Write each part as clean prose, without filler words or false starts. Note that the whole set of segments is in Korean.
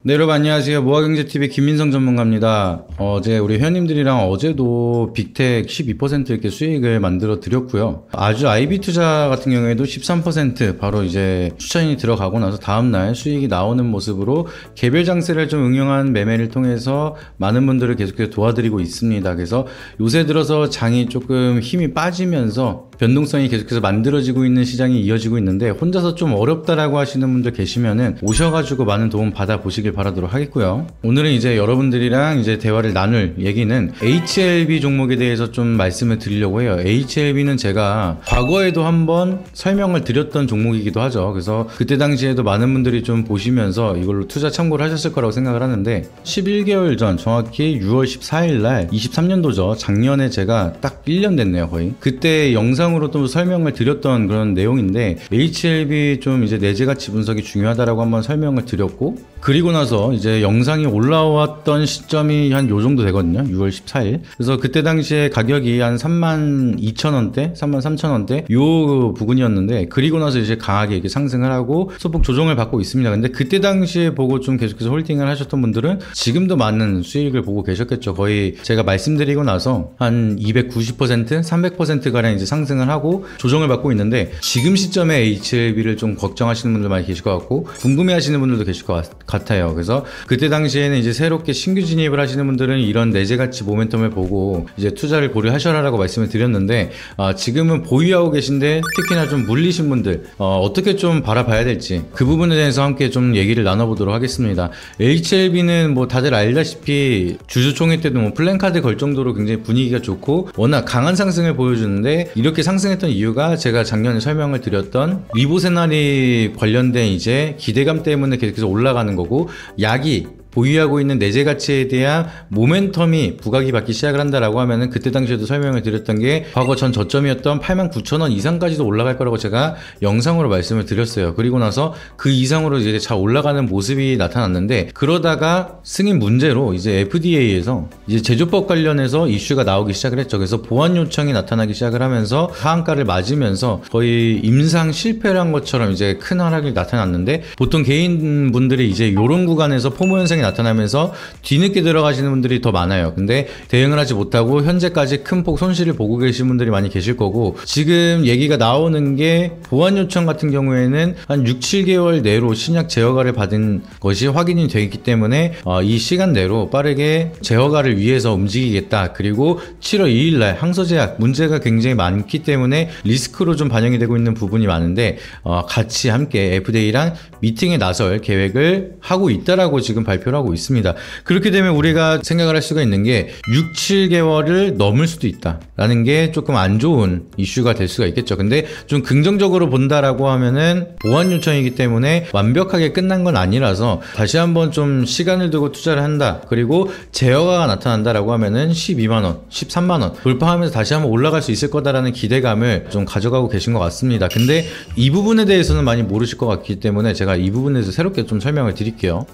네, 여러분 안녕하세요. 모아경제TV 김민성 전문가입니다. 어제 우리 회원님들이랑 어제도 빅텍 12% 이렇게 수익을 만들어 드렸고요. 아주 IB 투자 같은 경우에도 13% 바로 이제 추천이 들어가고 나서 다음날 수익이 나오는 모습으로 개별 장세를 좀 응용한 매매를 통해서 많은 분들을 계속해서 도와드리고 있습니다. 그래서 요새 들어서 장이 조금 힘이 빠지면서 변동성이 계속해서 만들어지고 있는 시장이 이어지고 있는데 혼자서 좀 어렵다라고 하시는 분들 계시면은 오셔가지고 많은 도움 받아보시길 바라도록 하겠고요. 오늘은 이제 여러분들이랑 이제 대화를 나눌 얘기는 HLB 종목에 대해서 좀 말씀을 드리려고 해요. HLB는 제가 과거에도 한번 설명을 드렸던 종목이기도 하죠. 그래서 그때 당시에도 많은 분들이 좀 보시면서 이걸로 투자 참고를 하셨을 거라고 생각을 하는데 11개월 전 정확히 6월 14일 날 23년도죠. 작년에 제가 딱 1년 됐네요, 거의. 그때 영상으로 또 설명을 드렸던 그런 내용인데 HLB 좀 이제 내재가치 분석이 중요하다라고 한번 설명을 드렸고 그리고 나서 이제 영상이 올라왔던 시점이 한 요 정도 되거든요. 6월 14일. 그래서 그때 당시에 가격이 한 32,000원대, 33,000원대 요 부근이었는데 그리고 나서 이제 강하게 이렇게 상승을 하고 소폭 조정을 받고 있습니다. 근데 그때 당시에 보고 좀 계속해서 홀딩을 하셨던 분들은 지금도 많은 수익을 보고 계셨겠죠. 거의 제가 말씀드리고 나서 한 290%, 300%가량 이제 상승을 하고 조정을 받고 있는데 지금 시점에 HLB를 좀 걱정하시는 분들 많이 계실 것 같고 궁금해하시는 분들도 계실 것 같아요. 그래서 그때 당시에는 이제 새롭게 신규 진입을 하시는 분들은 이런 내재가치 모멘텀을 보고 이제 투자를 고려하셔라라고 말씀을 드렸는데 지금은 보유하고 계신데 특히나 좀 물리신 분들 어떻게 좀 바라봐야 될지 그 부분에 대해서 함께 좀 얘기를 나눠보도록 하겠습니다. HLB는 뭐 다들 알다시피 주주총회 때도 뭐 플랜카드 걸 정도로 굉장히 분위기가 좋고 워낙 강한 상승을 보여주는데 이렇게 상승했던 이유가 제가 작년에 설명을 드렸던 리보세나리 관련된 이제 기대감 때문에 계속해서 올라가는 거고 약이 보유하고 있는 내재가치에 대한 모멘텀이 부각이 받기 시작을 한다라고 하면은 그때 당시에도 설명을 드렸던 게 과거 전 저점이었던 89,000원 이상까지도 올라갈 거라고 제가 영상으로 말씀을 드렸어요. 그리고 나서 그 이상으로 이제 잘 올라가는 모습이 나타났는데 그러다가 승인 문제로 이제 FDA에서 이제 제조법 관련해서 이슈가 나오기 시작을 했죠. 그래서 보안 요청이 나타나기 시작을 하면서 하한가를 맞으면서 거의 임상 실패를 한 것처럼 이제 큰 하락이 나타났는데 보통 개인분들이 이제 이런 구간에서 포모 현상이 나타나면서 뒤늦게 들어가시는 분들이 더 많아요. 근데 대응을 하지 못하고 현재까지 큰 폭 손실을 보고 계신 분들이 많이 계실 거고 지금 얘기가 나오는 게 보안 요청 같은 경우에는 한 6, 7개월 내로 신약 제어가를 받은 것이 확인이 되기 때문에 이 시간 내로 빠르게 제어가를 위해서 움직이겠다. 그리고 7월 2일 날 항소제약 문제가 굉장히 많기 때문에 리스크로 좀 반영이 되고 있는 부분이 많은데 같이 함께 FDA랑 미팅에 나설 계획을 하고 있다라고 지금 발표를 하고 있습니다. 그렇게 되면 우리가 생각을 할 수가 있는 게 6, 7개월을 넘을 수도 있다라는 게 조금 안 좋은 이슈가 될 수가 있겠죠. 근데 좀 긍정적으로 본다라고 하면은 보안 요청이기 때문에 완벽하게 끝난 건 아니라서 다시 한번 좀 시간을 두고 투자를 한다. 그리고 제어가 나타난다라고 하면은 12만원, 13만원 돌파하면서 다시 한번 올라갈 수 있을 거다라는 기대감을 좀 가져가고 계신 것 같습니다. 근데 이 부분에 대해서는 많이 모르실 것 같기 때문에 제가 이 부분에서 새롭게 좀 설명을 드릴게요.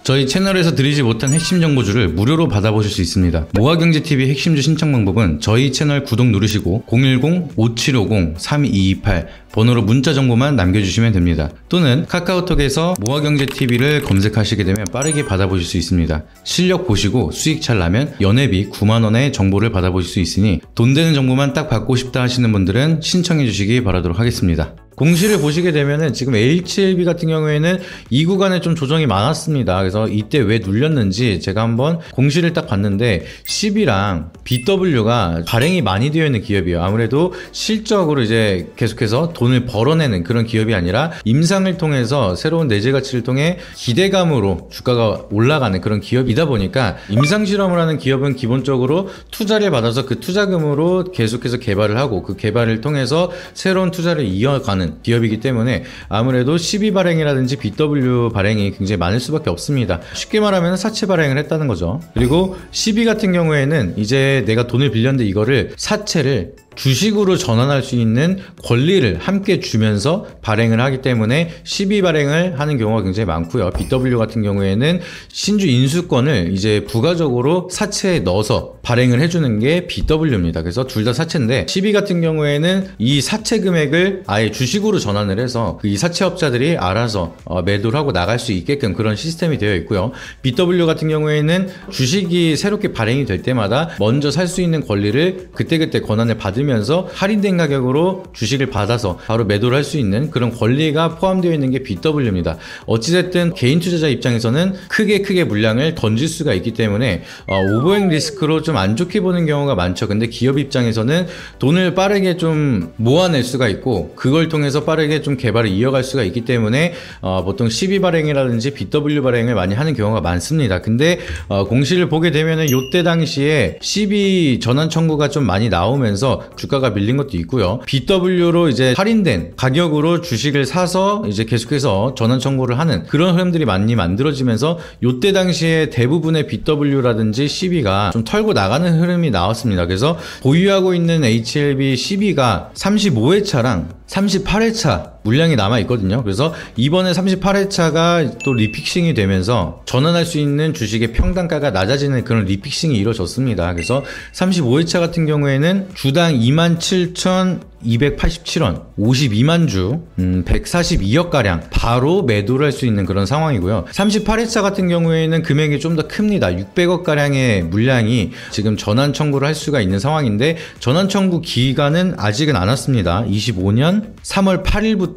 저희 채널에서 드리지 못한 핵심 정보주를 무료로 받아보실 수 있습니다. 모아경제TV 핵심주 신청 방법은 저희 채널 구독 누르시고 010-5750-3228 번호로 문자 정보만 남겨주시면 됩니다. 또는 카카오톡에서 모아경제TV를 검색하시게 되면 빠르게 받아보실 수 있습니다. 실력 보시고 수익 잘 나면 연회비 9만원의 정보를 받아보실 수 있으니 돈 되는 정보만 딱 받고 싶다 하시는 분들은 신청해 주시기 바라도록 하겠습니다. 공시를 보시게 되면은 지금 HLB 같은 경우에는 이 구간에 좀 조정이 많았습니다. 그래서 이때 왜 눌렸는지 제가 한번 공시를 딱 봤는데 10이랑 BW가 발행이 많이 되어 있는 기업이에요. 아무래도 실적으로 이제 계속해서 돈을 벌어내는 그런 기업이 아니라 임상을 통해서 새로운 내재 가치를 통해 기대감으로 주가가 올라가는 그런 기업이다 보니까 임상 실험을 하는 기업은 기본적으로 투자를 받아서 그 투자금으로 계속해서 개발을 하고 그 개발을 통해서 새로운 투자를 이어가는 기업이기 때문에 아무래도 12 발행이라든지 BW 발행이 굉장히 많을 수밖에 없습니다. 쉽게 말하면 사채 발행을 했다는 거죠. 그리고 12 같은 경우에는 이제 내가 돈을 빌렸는데 이거를 사채를 주식으로 전환할 수 있는 권리를 함께 주면서 발행을 하기 때문에 12 발행을 하는 경우가 굉장히 많고요. BW 같은 경우에는 신주 인수권을 이제 부가적으로 사채에 넣어서 발행을 해주는 게 BW입니다. 그래서 둘 다 사채인데 12 같은 경우에는 이 사채 금액을 아예 주식으로 전환을 해서 이 사채업자들이 알아서 매도를 하고 나갈 수 있게끔 그런 시스템이 되어 있고요. BW 같은 경우에는 주식이 새롭게 발행이 될 때마다 먼저 살 수 있는 권리를 그때그때 권한을 받으면서 할인된 가격으로 주식을 받아서 바로 매도를 할 수 있는 그런 권리가 포함되어 있는 게 BW입니다. 어찌됐든 개인 투자자 입장에서는 크게 물량을 던질 수가 있기 때문에 오버행 리스크로 좀 안 좋게 보는 경우가 많죠. 근데 기업 입장에서는 돈을 빠르게 좀 모아낼 수가 있고 그걸 통해서 빠르게 좀 개발을 이어갈 수가 있기 때문에 보통 12 발행이라든지 BW 발행을 많이 하는 경우가 많습니다. 근데 공시를 보게 되면은 요때 당시에 12 전환 청구가 좀 많이 나오면서 주가가 밀린 것도 있고요. BW로 이제 할인된 가격으로 주식을 사서 이제 계속해서 전환 청구를 하는 그런 흐름들이 많이 만들어지면서 요때 당시에 대부분의 BW라든지 12가 좀 털고 나가는 흐름이 나왔습니다. 그래서 보유하고 있는 HLB 12가 35회차랑 38회차 물량이 남아 있거든요. 그래서 이번에 38회차가 또 리픽싱이 되면서 전환할 수 있는 주식의 평단가가 낮아지는 그런 리픽싱이 이루어졌습니다. 그래서 35회차 같은 경우에는 주당 27,287원 52만 주 142억 가량 바로 매도를 할 수 있는 그런 상황이고요. 38회차 같은 경우에는 금액이 좀 더 큽니다. 600억 가량의 물량이 지금 전환 청구를 할 수가 있는 상황인데 전환 청구 기간은 아직은 안 왔습니다. 25년 3월 8일부터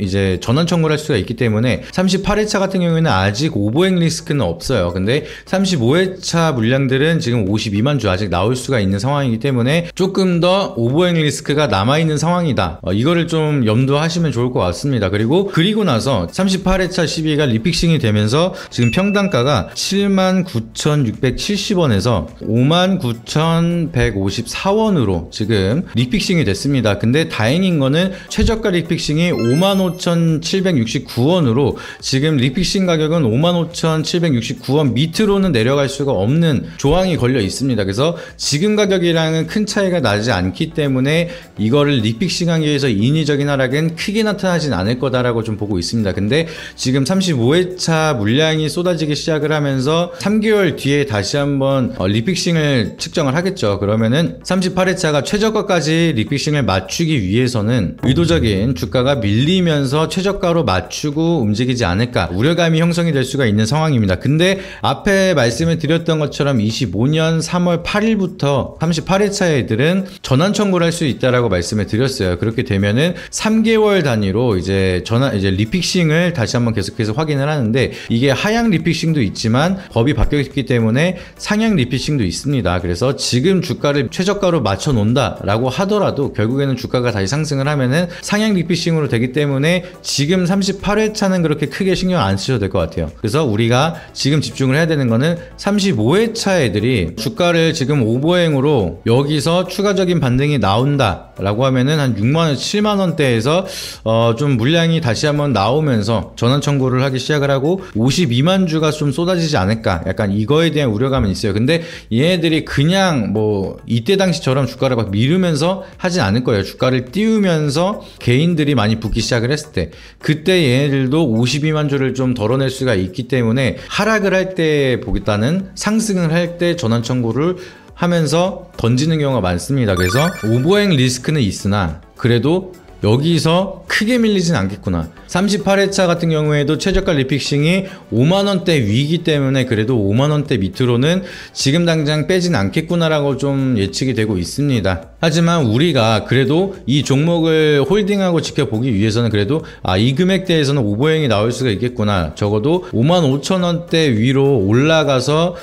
이제 전환 청구를 할 수가 있기 때문에 38회차 같은 경우에는 아직 오버행 리스크는 없어요. 근데 35회차 물량들은 지금 52만 주 아직 나올 수가 있는 상황이기 때문에 조금 더 오버행 리스크가 남아있는 상황이다. 이거를 좀 염두하시면 좋을 것 같습니다. 그리고 나서 38회차 12가 리픽싱이 되면서 지금 평단가가 79,670원에서 59,154원으로 지금 리픽싱이 됐습니다. 근데 다행인 거는 최저가 리픽싱이 55,769원으로 지금 리픽싱 가격은 55,769원 밑으로는 내려갈 수가 없는 조항이 걸려 있습니다. 그래서 지금 가격이랑은 큰 차이가 나지 않기 때문에 이거를 리픽싱하기 위해서 인위적인 하락은 크게 나타나진 않을 거다라고 좀 보고 있습니다. 근데 지금 35회차 물량이 쏟아지기 시작을 하면서 3개월 뒤에 다시 한번 리픽싱을 측정을 하겠죠. 그러면은 38회차가 최저가까지 리픽싱을 맞추기 위해서는 의도적인 주가가 밀리면서 최저가로 맞추고 움직이지 않을까 우려감이 형성이 될 수가 있는 상황입니다. 근데 앞에 말씀을 드렸던 것처럼 25년 3월 8일부터 38회차 애들은 전환 청구를 할 수 있다라고 말씀을 드렸어요. 그렇게 되면은 3개월 단위로 이제 리픽싱을 다시 한번 계속해서 확인을 하는데 이게 하향 리픽싱도 있지만 법이 바뀌었기 때문에 상향 리픽싱도 있습니다. 그래서 지금 주가를 최저가로 맞춰 놓는다라고 하더라도 결국에는 주가가 다시 상승을 하면은 상향 리픽싱으로 되기 때문에 지금 38회차는 그렇게 크게 신경 안 쓰셔도 될 것 같아요. 그래서 우리가 지금 집중을 해야 되는 거는 35회차 애들이 주가를 지금 오버행으로 여기서 추가적인 반등이 나온다 라고 하면은 한 6만원, 7만원대에서 좀 물량이 다시 한번 나오면서 전환 청구를 하기 시작을 하고 52만 주가 좀 쏟아지지 않을까 약간 이거에 대한 우려감은 있어요. 근데 얘네들이 그냥 뭐 이때 당시처럼 주가를 막 미루면서 하진 않을 거예요. 주가를 띄우면서 개인들이 많이 붙기 시작을 했을 때 그때 얘네들도 52만 주를 좀 덜어낼 수가 있기 때문에 하락을 할 때 보겠다는 상승을 할 때 전환 청구를 하면서 던지는 경우가 많습니다. 그래서 오버행 리스크는 있으나 그래도 여기서 크게 밀리진 않겠구나. 38회차 같은 경우에도 최저가 리픽싱이 5만원대 위이기 때문에 그래도 5만원대 밑으로는 지금 당장 빼진 않겠구나라고 좀 예측이 되고 있습니다. 하지만 우리가 그래도 이 종목을 홀딩하고 지켜보기 위해서는 그래도 이 금액대에서는 오버행이 나올 수가 있겠구나. 적어도 55,000원대 위로 올라가서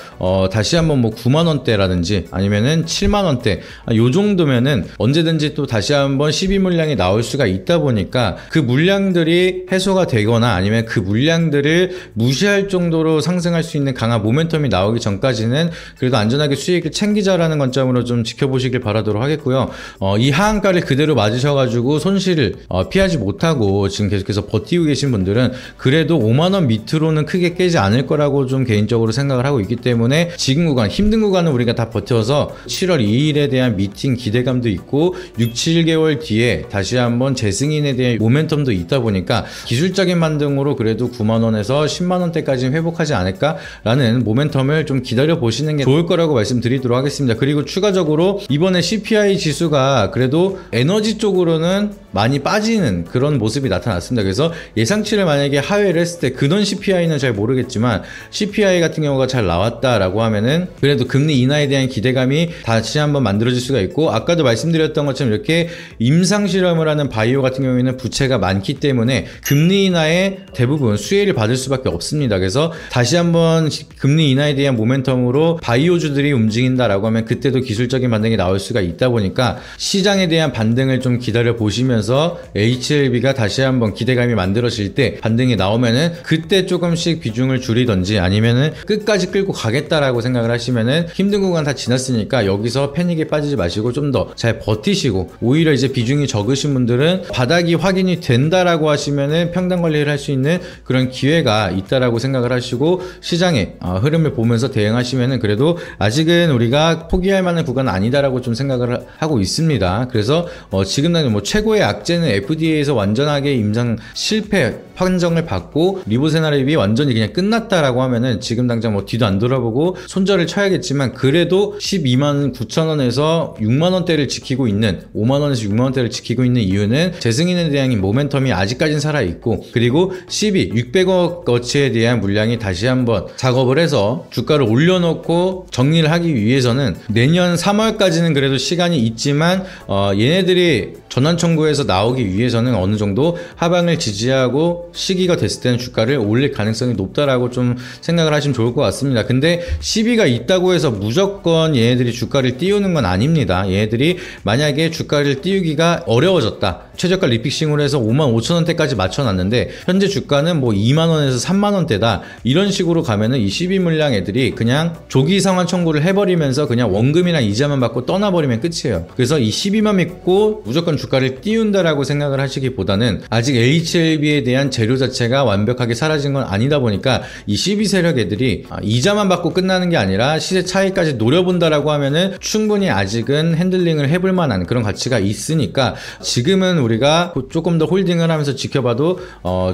다시 한번 뭐 9만원대라든지 아니면은 7만원대 요 정도면은 언제든지 또 다시 한번 12물량이 나올 수가 있다 보니까 보니까 그 물량들이 해소가 되거나 아니면 그 물량들을 무시할 정도로 상승할 수 있는 강한 모멘텀이 나오기 전까지는 그래도 안전하게 수익을 챙기자라는 관점으로 좀 지켜보시길 바라도록 하겠고요. 이 하한가를 그대로 맞으셔가지고 손실을 피하지 못하고 지금 계속해서 버티고 계신 분들은 그래도 5만원 밑으로는 크게 깨지 않을 거라고 좀 개인적으로 생각을 하고 있기 때문에 지금 구간, 힘든 구간은 우리가 다 버텨서 7월 2일에 대한 미팅 기대감도 있고 6, 7개월 뒤에 다시 한번 재승인에 대한 모멘텀도 있다 보니까 기술적인 반등으로 그래도 9만원에서 10만원대까지 회복하지 않을까라는 모멘텀을 좀 기다려 보시는 게 좋을 거라고 말씀드리도록 하겠습니다. 그리고 추가적으로 이번에 CPI 지수가 그래도 에너지 쪽으로는 많이 빠지는 그런 모습이 나타났습니다. 그래서 예상치를 만약에 하회를 했을 때 근원 CPI는 잘 모르겠지만 CPI 같은 경우가 잘 나왔다라고 하면은 그래도 금리 인하에 대한 기대감이 다시 한번 만들어질 수가 있고, 아까도 말씀드렸던 것처럼 이렇게 임상 실험을 하는 바이오 같은 경우에는 부채가 많기 때문에 금리 인하에 대부분 수혜를 받을 수밖에 없습니다. 그래서 다시 한번 금리 인하에 대한 모멘텀으로 바이오주들이 움직인다라고 하면 그때도 기술적인 반등이 나올 수가 있다 보니까 시장에 대한 반등을 좀 기다려 보시면서 HLB가 다시 한번 기대감이 만들어질 때 반등이 나오면은 그때 조금씩 비중을 줄이던지 아니면은 끝까지 끌고 가겠다라고 생각을 하시면은 힘든 구간 다 지났으니까 여기서 패닉에 빠지지 마시고 좀 더 잘 버티시고, 오히려 이제 비중이 적으신 분들은 바닥이 확인이 된다라고 하시면은 평단 관리를 할 수 있는 그런 기회가 있다라고 생각을 하시고 시장의 흐름을 보면서 대응하시면은 그래도 아직은 우리가 포기할 만한 구간은 아니다라고 좀 생각을 하고 있습니다. 그래서 지금 당장 뭐 최고의 악재는 FDA에서 완전하게 임상 실패 판정을 받고 리보세나립이 완전히 그냥 끝났다라고 하면은 지금 당장 뭐 뒤도 안 돌아보고 손절을 쳐야겠지만, 그래도 12만 9천 원에서 6만 원대를 지키고 있는, 5만 원에서 6만 원대를 지키고 있는 이유는 재승인에 대한 모멘텀이 아직까지는 살아있고, 그리고 600억 어치에 대한 물량이 다시 한번 작업을 해서 주가를 올려놓고 정리를 하기 위해서는 내년 3월까지는 그래도 시간이 있지만 얘네들이 전환 청구에서 나오기 위해서는 어느 정도 하방을 지지하고 시기가 됐을 때는 주가를 올릴 가능성이 높다라고 좀 생각을 하시면 좋을 것 같습니다. 근데 시비가 있다고 해서 무조건 얘네들이 주가를 띄우는 건 아닙니다. 얘네들이 만약에 주가를 띄우기가 어려워졌다, 최저가 리픽싱으로 해서 5만 5천 원대까지 맞춰놨는데 현재 주가는 뭐 2만 원에서 3만 원대다, 이런 식으로 가면은 이 시비 물량 애들이 그냥 조기 상환 청구를 해버리면서 그냥 원금이나 이자만 받고 떠나버리면 끝이에요. 그래서 이 시비만 믿고 무조건 주가를 띄운다라고 생각을 하시기보다는 아직 HLB에 대한 재료 자체가 완벽하게 사라진 건 아니다 보니까 이 시비 세력 애들이 이자만 받고 끝나는 게 아니라 시세 차이까지 노려본다라고 하면은 충분히 아직은 핸들링을 해볼 만한 그런 가치가 있으니까 지금은 우리가 조금 더 홀딩을 하면서 지켜봐도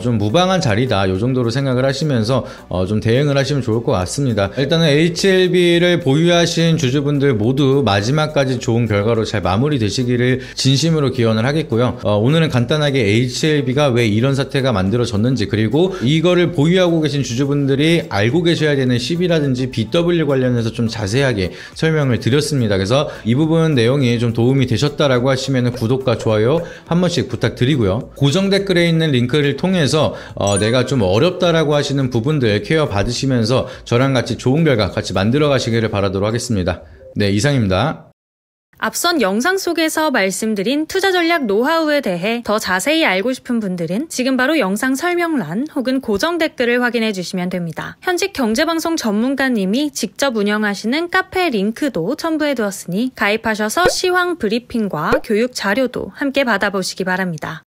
좀 무방한 자리다, 요 정도로 생각을 하시면서 좀 대응을 하시면 좋을 것 같습니다. 일단은 HLB를 보유하신 주주분들 모두 마지막까지 좋은 결과로 잘 마무리 되시기를 진심으로 기원을 하겠고요. 오늘은 간단하게 HLB가 왜 이런 사태가 만들어졌는지, 그리고 이거를 보유하고 계신 주주분들이 알고 계셔야 되는 CB라든지 BW 관련해서 좀 자세하게 설명을 드렸습니다. 그래서 이 부분 내용이 좀 도움이 되셨다라고 하시면 구독과 좋아요 한 번씩 부탁드리고요. 고정 댓글에 있는 링크를 통해서 내가 좀 어렵다라고 하시는 부분들 케어 받으시면서 저랑 같이 좋은 결과 같이 만들어 가시기를 바라도록 하겠습니다. 네, 이상입니다. 앞선 영상 속에서 말씀드린 투자 전략 노하우에 대해 더 자세히 알고 싶은 분들은 지금 바로 영상 설명란 혹은 고정 댓글을 확인해 주시면 됩니다. 현직 경제방송 전문가님이 직접 운영하시는 카페 링크도 첨부해 두었으니 가입하셔서 시황 브리핑과 교육 자료도 함께 받아보시기 바랍니다.